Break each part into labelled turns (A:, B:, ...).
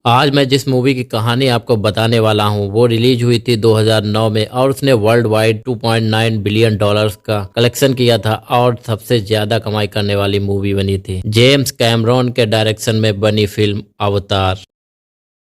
A: आज मैं जिस मूवी की कहानी आपको बताने वाला हूँ वो रिलीज हुई थी 2009 में और उसने वर्ल्ड वाइड 2.9 बिलियन डॉलर्स का कलेक्शन किया था और सबसे ज्यादा कमाई करने वाली मूवी बनी थी। जेम्स कैमरॉन के डायरेक्शन में बनी फिल्म अवतार।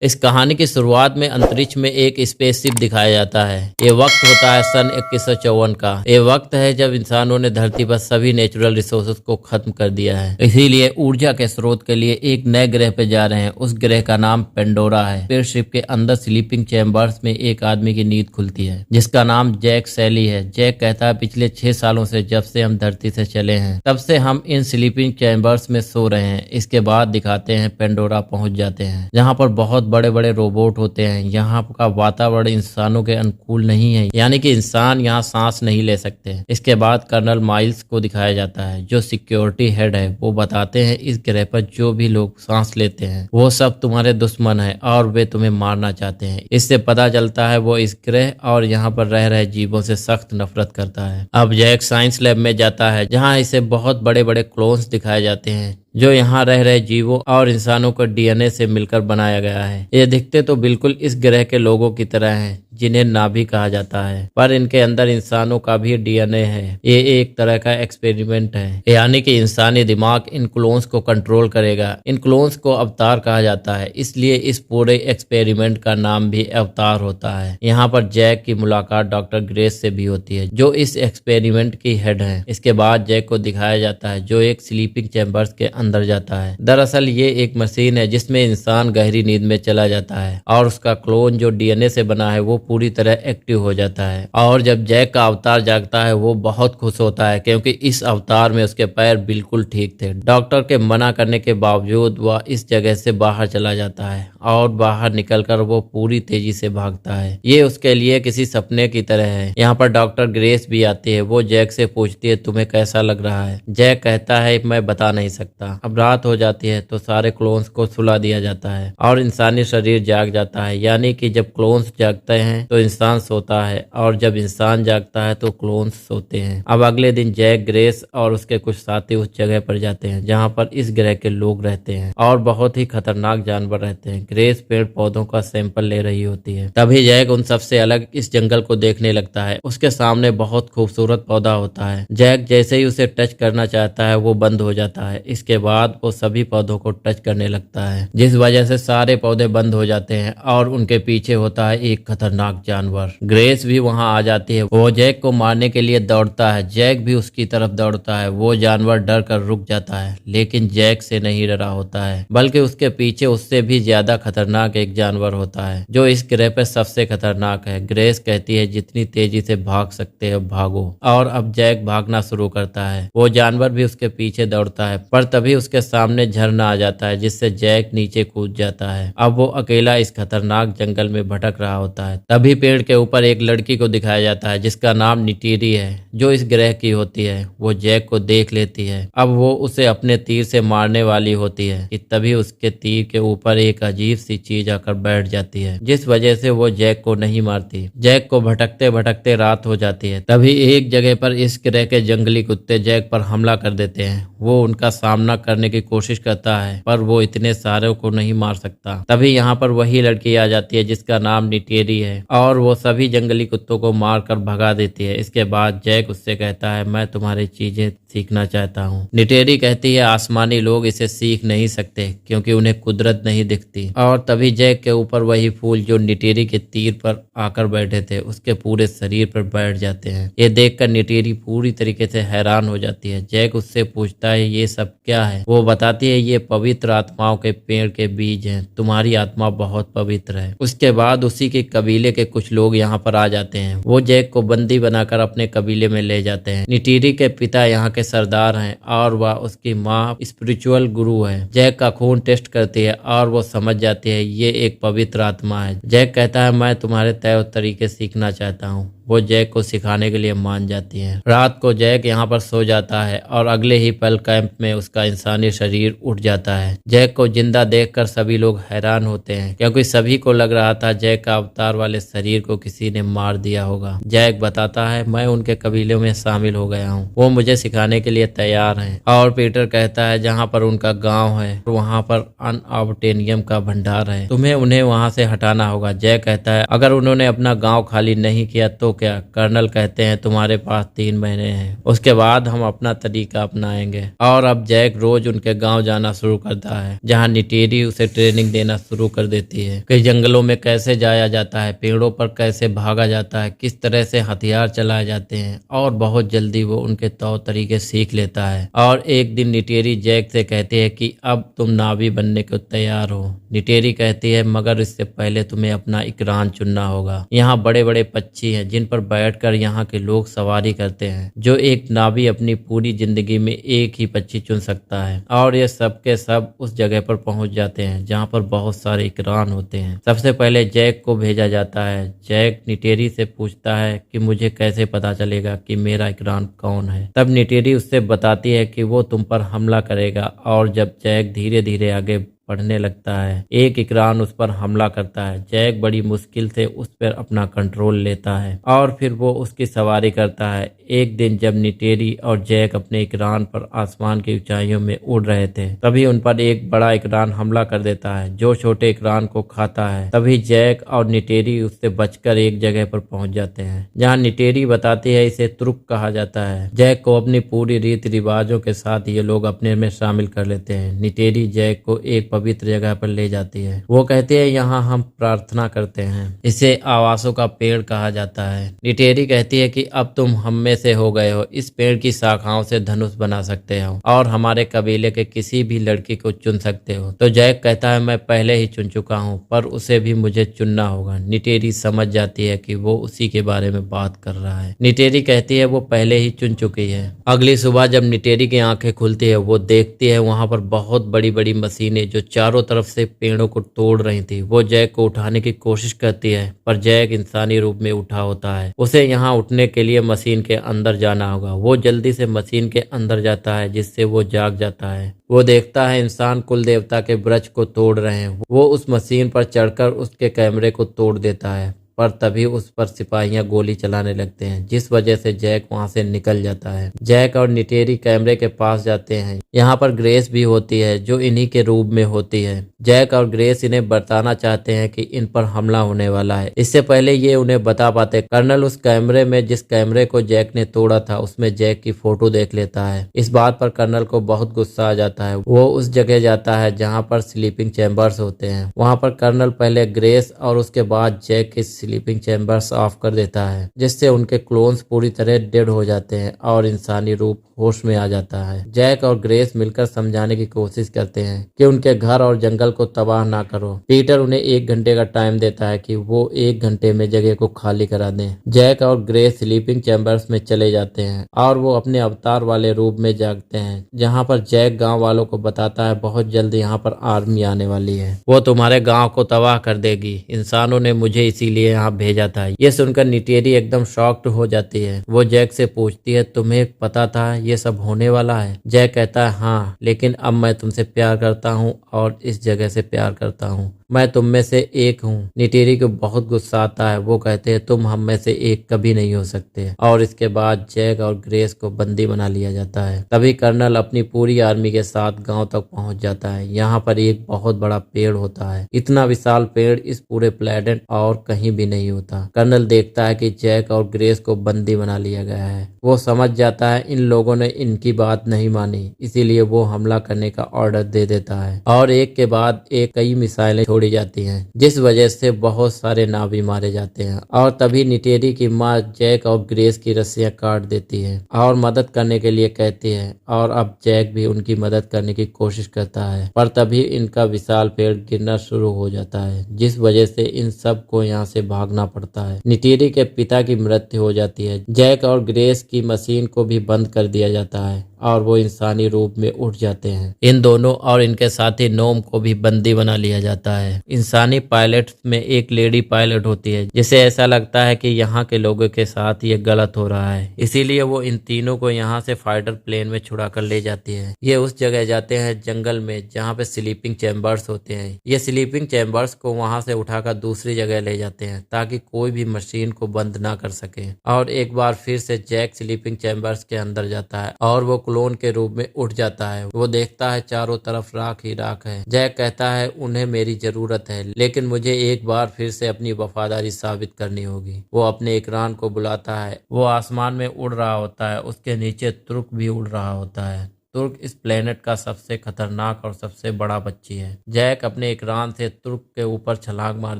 A: इस कहानी की शुरुआत में अंतरिक्ष में एक स्पेसशिप दिखाया जाता है। ये वक्त होता है सन 2154 का। ये वक्त है जब इंसानों ने धरती पर सभी नेचुरल रिसोर्सेज को खत्म कर दिया है, इसीलिए ऊर्जा के स्रोत के लिए एक नए ग्रह पे जा रहे हैं। उस ग्रह का नाम पेंडोरा है। स्पेसशिप के अंदर स्लीपिंग चैम्बर्स में एक आदमी की नींद खुलती है जिसका नाम जैक सैली है। जैक कहता है पिछले 6 सालों से जब से हम धरती से चले हैं तब से हम इन स्लीपिंग चैम्बर्स में सो रहे हैं। इसके बाद दिखाते हैं पेंडोरा पहुंच जाते हैं जहाँ पर बहुत बड़े बड़े रोबोट होते हैं। यहाँ का वातावरण इंसानों के अनुकूल नहीं है, यानी कि इंसान यहाँ सांस नहीं ले सकते। इसके बाद कर्नल माइल्स को दिखाया जाता है जो सिक्योरिटी हेड है। वो बताते हैं इस ग्रह पर जो भी लोग सांस लेते हैं वो सब तुम्हारे दुश्मन है और वे तुम्हें मारना चाहते हैं। इससे पता चलता है वो इस ग्रह और यहाँ पर रह रहे जीवों से सख्त नफरत करता है। अब जैक साइंस लैब में जाता है जहाँ इसे बहुत बड़े बड़े क्लोन्स दिखाए जाते हैं जो यहाँ रह रहे जीवों और इंसानों को डीएनए से मिलकर बनाया गया है। ये दिखते तो बिल्कुल इस ग्रह के लोगों की तरह हैं जिन्हें नाभि कहा जाता है, पर इनके अंदर इंसानों का भी डीएनए है। ये एक तरह का एक्सपेरिमेंट है, यानी कि इंसानी दिमाग इन क्लोन्स को कंट्रोल करेगा। इन क्लोन्स को अवतार कहा जाता है, इसलिए इस पूरे एक्सपेरिमेंट का नाम भी अवतार होता है। यहाँ पर जैक की मुलाकात डॉक्टर ग्रेस से भी होती है जो इस एक्सपेरिमेंट की हेड है। इसके बाद जैक को दिखाया जाता है जो एक स्लीपिंग चैम्बर्स के अंदर जाता है। दरअसल ये एक मशीन है जिसमें इंसान गहरी नींद में चला जाता है और उसका क्लोन जो डीएनए से बना है वो पूरी तरह एक्टिव हो जाता है। और जब जैक का अवतार जागता है वो बहुत खुश होता है क्योंकि इस अवतार में उसके पैर बिल्कुल ठीक थे। डॉक्टर के मना करने के बावजूद वह इस जगह से बाहर चला जाता है और बाहर निकलकर वो पूरी तेजी से भागता है। ये उसके लिए किसी सपने की तरह है। यहाँ पर डॉक्टर ग्रेस भी आती है। वो जैक से पूछती है तुम्हें कैसा लग रहा है। जैक कहता है मैं बता नहीं सकता। अब रात हो जाती है तो सारे क्लोन्स को सुला दिया जाता है और इंसानी शरीर जाग जाता है, यानी कि जब क्लोन्स जागते हैं तो इंसान सोता है और जब इंसान जागता है तो क्लोन्स सोते हैं। अब अगले दिन जैक, ग्रेस और उसके कुछ साथी उस जगह पर जाते हैं जहाँ पर इस ग्रह के लोग रहते हैं और बहुत ही खतरनाक जानवर रहते हैं। ग्रेस पेड़ पौधों का सैंपल ले रही होती है। तभी जैक उन सबसे अलग इस जंगल को देखने लगता है। उसके सामने बहुत खूबसूरत पौधा होता है। जैक जैसे ही उसे टच करना चाहता है वो बंद हो जाता है। इसके बाद वो सभी पौधों को टच करने लगता है जिस वजह से सारे पौधे बंद हो जाते हैं और उनके पीछे होता है एक खतरनाक जानवर। ग्रेस भी वहां आ जाती है। वो जैक को मारने के लिए दौड़ता है। जैक भी उसकी तरफ दौड़ता है। वो जानवर डर कर रुक जाता है लेकिन जैक से नहीं डरा होता है बल्कि उसके पीछे उससे भी ज्यादा खतरनाक एक जानवर होता है जो इस ग्रह पर सबसे खतरनाक है। ग्रेस कहती है जितनी तेजी से भाग सकते हो भागो और अब जैक भागना शुरू करता है। वो जानवर भी उसके पीछे दौड़ता है पर तभी उसके सामने झरना आ जाता है जिससे जैक नीचे कूद जाता है। अब वो अकेला इस खतरनाक जंगल में भटक रहा होता है। तभी पेड़ के ऊपर एक लड़की को दिखाया जाता है जिसका नाम निटीरी है जो इस ग्रह की होती है। वो जैक को देख लेती है। अब वो उसे अपने तीर से मारने वाली होती है कि तभी उसके तीर के ऊपर एक अजीब सी चीज आकर बैठ जाती है जिस वजह से वो जैक को नहीं मारती। जैक को भटकते भटकते रात हो जाती है। तभी एक जगह पर इस ग्रह के जंगली कुत्ते जैक पर हमला कर देते हैं। वो उनका सामना करने की कोशिश करता है पर वो इतने सारे को नहीं मार सकता। तभी यहाँ पर वही लड़की आ जाती है जिसका नाम निटेरी है और वो सभी जंगली कुत्तों को मारकर भगा देती है। इसके बाद जैक उससे कहता है मैं तुम्हारी चीजें सीखना चाहता हूँ। निटेरी कहती है आसमानी लोग इसे सीख नहीं सकते क्योंकि उन्हें कुदरत नहीं दिखती। और तभी जैक के ऊपर वही फूल जो निटेरी के तीर पर आकर बैठे थे उसके पूरे शरीर पर बैठ जाते हैं। ये देखकर निटेरी पूरी तरीके से हैरान हो जाती है। जैक उससे पूछता है ये सब क्या है। वो बताती है ये पवित्र आत्माओं के पेड़ के बीज हैं। तुम्हारी आत्मा बहुत पवित्र है। उसके बाद उसी के कबीले के कुछ लोग यहाँ पर आ जाते हैं। वो जैक को बंदी बनाकर अपने कबीले में ले जाते हैं। निटीरी के पिता यहाँ के सरदार हैं और वह उसकी माँ स्पिरिचुअल गुरु है। जैक का खून टेस्ट करती है और वो समझ जाती है ये एक पवित्र आत्मा है। जैक कहता है मैं तुम्हारे तय तरीके सीखना चाहता हूँ। वो जैक को सिखाने के लिए मान जाती हैं। रात को जैक यहाँ पर सो जाता है और अगले ही पल कैंप में उसका इंसानी शरीर उठ जाता है। जैक को जिंदा देखकर सभी लोग हैरान होते हैं, क्योंकि सभी को लग रहा था जैक का अवतार वाले शरीर को किसी ने मार दिया होगा। जैक बताता है, मैं उनके कबीले में शामिल हो गया हूँ, वो मुझे सिखाने के लिए तैयार हैं। और पीटर कहता है, जहाँ पर उनका गाँव है वहाँ पर अनऑब्टेनियम का भंडार है, तुम्हें उन्हें वहाँ से हटाना होगा। जैक कहता है, अगर उन्होंने अपना गाँव खाली नहीं किया तो क्या? कर्नल कहते हैं, तुम्हारे पास 3 महीने हैं, उसके बाद हम अपना तरीका अपनाएंगे। और अब जैक रोज उनके गांव जाना शुरू करता है, जहां निटेरी उसे ट्रेनिंग देना शुरू कर देती है कि जंगलों में कैसे जाया जाता है, पेड़ों पर कैसे भागा जाता है, किस तरह से हथियार चलाए जाते हैं। और बहुत जल्दी वो उनके तौर तरीके सीख लेता है। और एक दिन निटेरी जैक से कहती है कि अब तुम नावी बनने को तैयार हो। निटेरी कहती है, मगर इससे पहले तुम्हें अपना इकरान चुनना होगा। यहाँ बड़े बड़े पक्षी हैं जिन पर बैठकर यहाँ के लोग सवारी करते हैं, जो एक नावी अपनी पूरी जिंदगी में एक ही पक्षी चुन सकता है। और ये सब के सब उस जगह पर पहुंच जाते हैं जहाँ पर बहुत सारे इकरान होते हैं। सबसे पहले जैक को भेजा जाता है। जैक निटेरी से पूछता है कि मुझे कैसे पता चलेगा कि मेरा इकरान कौन है। तब निटेरी उससे बताती है कि वो तुम पर हमला करेगा। और जब जैक धीरे धीरे आगे बढ़ने लगता है, एक इकरान उस पर हमला करता है। जैक बड़ी मुश्किल से उस पर अपना कंट्रोल लेता है और फिर वो उसकी सवारी करता है। एक दिन जब निटेरी और जैक अपने इकरान पर आसमान की ऊंचाइयों में उड़ रहे थे, तभी उन पर एक बड़ा इकरान हमला कर देता है जो छोटे इकरान को खाता है। तभी जैक और निटेरी उससे बचकर एक जगह पर पहुंच जाते हैं जहां निटेरी बताती है इसे तुर्क कहा जाता है। जैक को अपनी पूरी रीति रिवाजों के साथ ये लोग अपने में शामिल कर लेते हैं। निटेरी जैक को एक पवित्र जगह पर ले जाती है। वो कहते हैं, यहाँ हम प्रार्थना करते हैं, इसे आवासों का पेड़ कहा जाता है। निटेरी कहती है कि अब तुम हम में से हो गए हो, इस पेड़ की शाखाओं से धनुष बना सकते हो और हमारे कबीले के किसी भी लड़की को चुन सकते हो। तो जैक कहता है, मैं पहले ही चुन चुका हूँ, पर उसे भी मुझे चुनना होगा। निटेरी समझ जाती है कि वो उसी के बारे में बात कर रहा है। निटेरी कहती है वो पहले ही चुन चुकी है। अगली सुबह जब निटेरी की आंखें खुलती है, वो देखती है वहां पर बहुत बड़ी बड़ी मशीनें जो चारों तरफ से पेड़ों को तोड़ रही थी। वो जैक को उठाने की कोशिश करती है, पर जैक इंसानी रूप में उठा होता है। उसे यहाँ उठने के लिए मशीन के अंदर जाना होगा। वो जल्दी से मशीन के अंदर जाता है, जिससे वो जाग जाता है। वो देखता है इंसान कुल देवता के वृक्ष को तोड़ रहे हैं। वो उस मशीन पर चढ़कर उसके कैमरे को तोड़ देता है, पर तभी उस पर सिपाहियां गोली चलाने लगते हैं, जिस वजह से जैक वहां से निकल जाता है। जैक और निटेरी कैमरे के पास जाते हैं। यहाँ पर ग्रेस भी होती है, जो इन्हीं के रूप में होती है। जैक और ग्रेस इन्हें बताना चाहते हैं कि इन पर हमला होने वाला है। इससे पहले ये उन्हें बता पाते, कर्नल उस कैमरे में जिस कैमरे को जैक ने तोड़ा था, उसमें जैक की फोटो देख लेता है। इस बात पर कर्नल को बहुत गुस्सा आ जाता है। वो उस जगह जाता है जहाँ पर स्लीपिंग चैम्बर्स होते हैं। वहाँ पर कर्नल पहले ग्रेस और उसके बाद जैक की स्लीपिंग चैम्बर्स ऑफ कर देता है, जिससे उनके क्लोन्स पूरी तरह डेड हो जाते हैं और इंसानी रूप होश में आ जाता है। जैक और ग्रेस मिलकर समझाने की कोशिश करते हैं कि उनके घर और जंगल को तबाह ना करो। पीटर उन्हें 1 घंटे का टाइम देता है कि वो 1 घंटे में जगह को खाली करा दें। जैक और ग्रेस स्लीपिंग चैम्बर्स में चले जाते हैं और वो अपने अवतार वाले रूप में जागते हैं, जहाँ पर जैक गाँव वालों को बताता है बहुत जल्द यहाँ पर आर्मी आने वाली है, वो तुम्हारे गाँव को तबाह कर देगी। इंसानों ने मुझे इसीलिए यहाँ भेजा था। ये सुनकर निटेरी एकदम शॉक्ड हो जाती है। वो जैक से पूछती है, तुम्हें पता था ये सब होने वाला है? जैक कहता है, हाँ, लेकिन अब मैं तुमसे प्यार करता हूँ और इस जगह से प्यार करता हूँ। मैं तुम में से एक हूँ। निटेरी को बहुत गुस्सा आता है। वो कहते हैं, तुम हम में से एक कभी नहीं हो सकते। और इसके बाद जैक और ग्रेस को बंदी बना लिया जाता है। तभी कर्नल अपनी पूरी आर्मी के साथ गांव तक पहुंच जाता है। यहाँ पर एक बहुत बड़ा पेड़ होता है। इतना विशाल पेड़ इस पूरे प्लेनेट और कहीं भी नहीं होता। कर्नल देखता है कि जैक और ग्रेस को बंदी बना लिया गया है। वो समझ जाता है इन लोगों ने इनकी बात नहीं मानी, इसीलिए वो हमला करने का ऑर्डर दे देता है और एक के बाद एक कई मिसाइलें छोड़ी जाती हैं, जिस वजह से बहुत सारे नावी मारे जाते हैं। और तभी निटेरी की माँ जैक और ग्रेस की रस्सियां काट देती है और मदद करने के लिए कहती है। और अब जैक भी उनकी मदद करने की कोशिश करता है, पर तभी इनका विशाल पेड़ गिरना शुरू हो जाता है, जिस वजह से इन सब को यहाँ से भागना पड़ता है। निटेरी के पिता की मृत्यु हो जाती है। जैक और ग्रेस की मशीन को भी बंद कर दिया जाता है और वो इंसानी रूप में उठ जाते हैं। इन दोनों और इनके साथी नोम को भी बंदी बना लिया जाता है। है। इंसानी पायलट में एक लेडी पायलट होती है जिसे ऐसा लगता है कि यहाँ के लोगों के साथ ये गलत हो रहा है, इसीलिए वो इन तीनों को यहाँ से फाइटर प्लेन में छुड़ा कर ले जाती है। ये उस जगह जाते हैं जंगल में जहाँ पे स्लीपिंग चैम्बर्स होते हैं। ये स्लीपिंग चैम्बर्स को वहाँ से उठाकर दूसरी जगह ले जाते हैं ताकि कोई भी मशीन को बंद ना कर सके। और एक बार फिर से जैक स्लीपिंग चैम्बर्स के अंदर जाता है और वो क्लोन के रूप में उठ जाता है। वो देखता है चारों तरफ राख ही राख है। जैक कहता है उन्हें मेरी जरूरत है, लेकिन मुझे एक बार फिर से अपनी वफादारी साबित करनी होगी। वो अपने इकरान को बुलाता है। वो आसमान में उड़ रहा होता है, उसके नीचे तुर्क भी उड़ रहा होता है। तुर्क इस प्लेनेट का सबसे खतरनाक और सबसे बड़ा पक्षी है। जैक अपने इकरान से तुर्क के ऊपर छलांग मार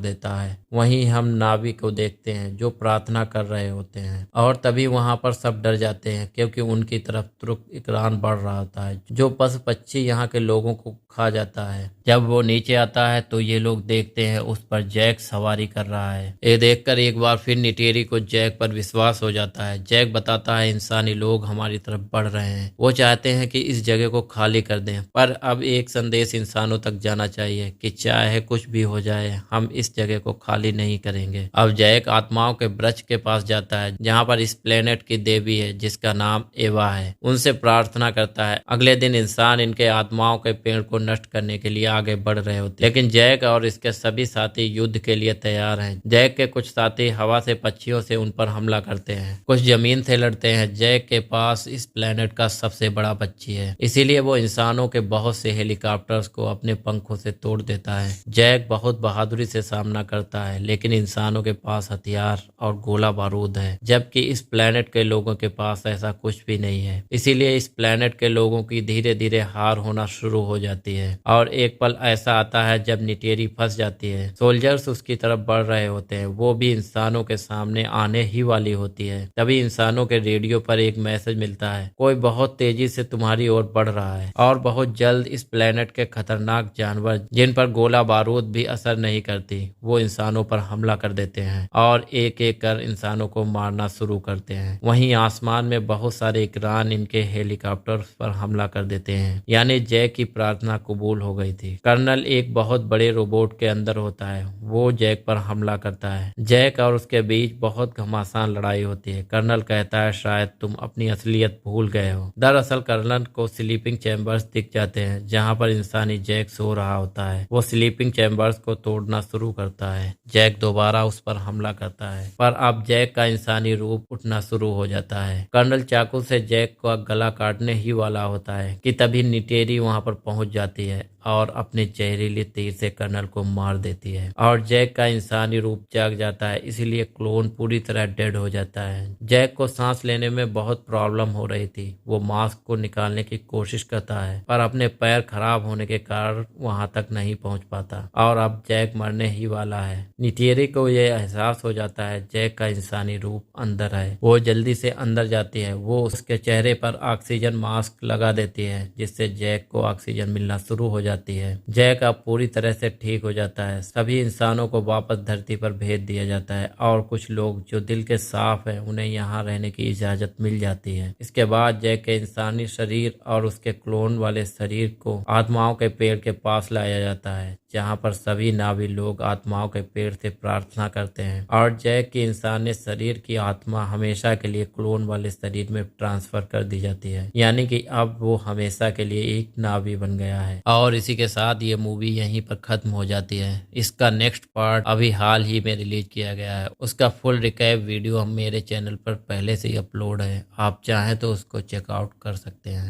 A: देता है। वहीं हम नावी को देखते हैं जो प्रार्थना कर रहे होते हैं और तभी वहां पर सब डर जाते हैं क्योंकि उनकी तरफ तुर्क इकरान बढ़ रहा होता है जो पशु पक्षी यहाँ के लोगों को खा जाता है। जब वो नीचे आता है तो ये लोग देखते हैं उस पर जैक सवारी कर रहा है। ये देखकर एक बार फिर निटेरी को जैक पर विश्वास हो जाता है। जैक बताता है इंसानी लोग हमारी तरफ बढ़ रहे हैं, वो चाहते हैं कि इस जगह को खाली कर दें, पर अब एक संदेश इंसानों तक जाना चाहिए कि चाहे कुछ भी हो जाए हम इस जगह को खाली नहीं करेंगे। अब जैक आत्माओं के वृक्ष के पास जाता है जहाँ पर इस प्लेनेट की देवी है जिसका नाम एवा है। उनसे प्रार्थना करता है। अगले दिन इंसान इनके आत्माओं के पेड़ को नष्ट करने के लिए आगे बढ़ रहे होते, लेकिन जैक और इसके सभी साथी युद्ध के लिए तैयार हैं। जैक के कुछ साथी हवा से पक्षियों से उन पर हमला करते हैं, कुछ जमीन से लड़ते हैं। जैक के पास इस प्लेनेट का सबसे बड़ा पक्षी है, इसीलिए वो इंसानों के बहुत से हेलीकॉप्टर्स को अपने पंखों से तोड़ देता है। जैक बहुत बहादुरी से सामना करता है, लेकिन इंसानों के पास हथियार और गोला बारूद है, जबकि इस प्लेनेट के लोगों के पास ऐसा कुछ भी नहीं है। इसीलिए इस प्लेनेट के लोगों की धीरे धीरे हार होना शुरू हो जाती है और एक पल ऐसा आता है जब निटेरी फंस जाती है। सोल्जर्स उसकी तरफ बढ़ रहे होते हैं, वो भी इंसानों के सामने आने ही वाली होती है। तभी इंसानों के रेडियो पर एक मैसेज मिलता है, कोई बहुत तेजी से तुम्हारी ओर बढ़ रहा है और बहुत जल्द इस प्लेनेट के खतरनाक जानवर जिन पर गोला बारूद भी असर नहीं करती वो इंसानों पर हमला कर देते हैं और एक एक कर इंसानों को मारना शुरू करते हैं। वहीं आसमान में बहुत सारे इकरान इनके हेलीकॉप्टर पर हमला कर देते हैं, यानी जैक की प्रार्थना कबूल हो गई थी। कर्नल एक बहुत बड़े रोबोट के अंदर होता है, वो जैक पर हमला करता है। जैक और उसके बीच बहुत घमासान लड़ाई होती है। कर्नल कहता है शायद तुम अपनी असलियत भूल गए हो। दरअसल कर्नल को स्लीपिंग चैम्बर्स दिख जाते हैं जहां पर इंसानी जैक सो रहा होता है। वो स्लीपिंग चैम्बर्स को तोड़ना शुरू करता है। जैक दोबारा उस पर हमला करता है, पर अब जैक का इंसानी रूप उठना शुरू हो जाता है। कर्नल चाकू से जैक का गला काटने ही वाला होता है कि तभी निटेरी वहां पर पहुंच जाती है और अपने जहरीले तीर से कर्नल को मार देती है और जैक का इंसानी रूप जाग जाता है, इसीलिए क्लोन पूरी तरह डेड हो जाता है। जैक को सांस लेने में बहुत प्रॉब्लम हो रही थी। वो मास्क को निकालने की कोशिश करता है पर अपने पैर खराब होने के कारण वहां तक नहीं पहुंच पाता और अब जैक मरने ही वाला है। निटेरी को यह एहसास हो जाता है जैक का इंसानी रूप अंदर है। वो जल्दी से अंदर जाती है। वो उसके चेहरे पर ऑक्सीजन मास्क लगा देती है जिससे जैक को ऑक्सीजन मिलना शुरू हो जाती है। जैक अब पूरी तरह से ठीक हो जाता है। सभी इंसानों को वापस धरती पर भेज दिया जाता है और कुछ लोग जो दिल के साफ हैं उन्हें यहाँ रहने की इजाजत मिल जाती है। इसके बाद जैक के इंसानी शरीर और उसके क्लोन वाले शरीर को आत्माओं के पेड़ के पास लाया जाता है जहाँ पर सभी नावी लोग आत्माओं के पेड़ से प्रार्थना करते हैं और जैक की इंसानी शरीर की आत्मा हमेशा के लिए क्लोन वाले शरीर में ट्रांसफर कर दी जाती है, यानी कि अब वो हमेशा के लिए एक नावी बन गया है। और इसी के साथ ये मूवी यहीं पर खत्म हो जाती है। इसका नेक्स्ट पार्ट अभी हाल ही में रिलीज किया गया है। उसका फुल रिकैप वीडियो हम मेरे चैनल पर पहले से ही अपलोड है, आप चाहें तो उसको चेकआउट कर सकते हैं।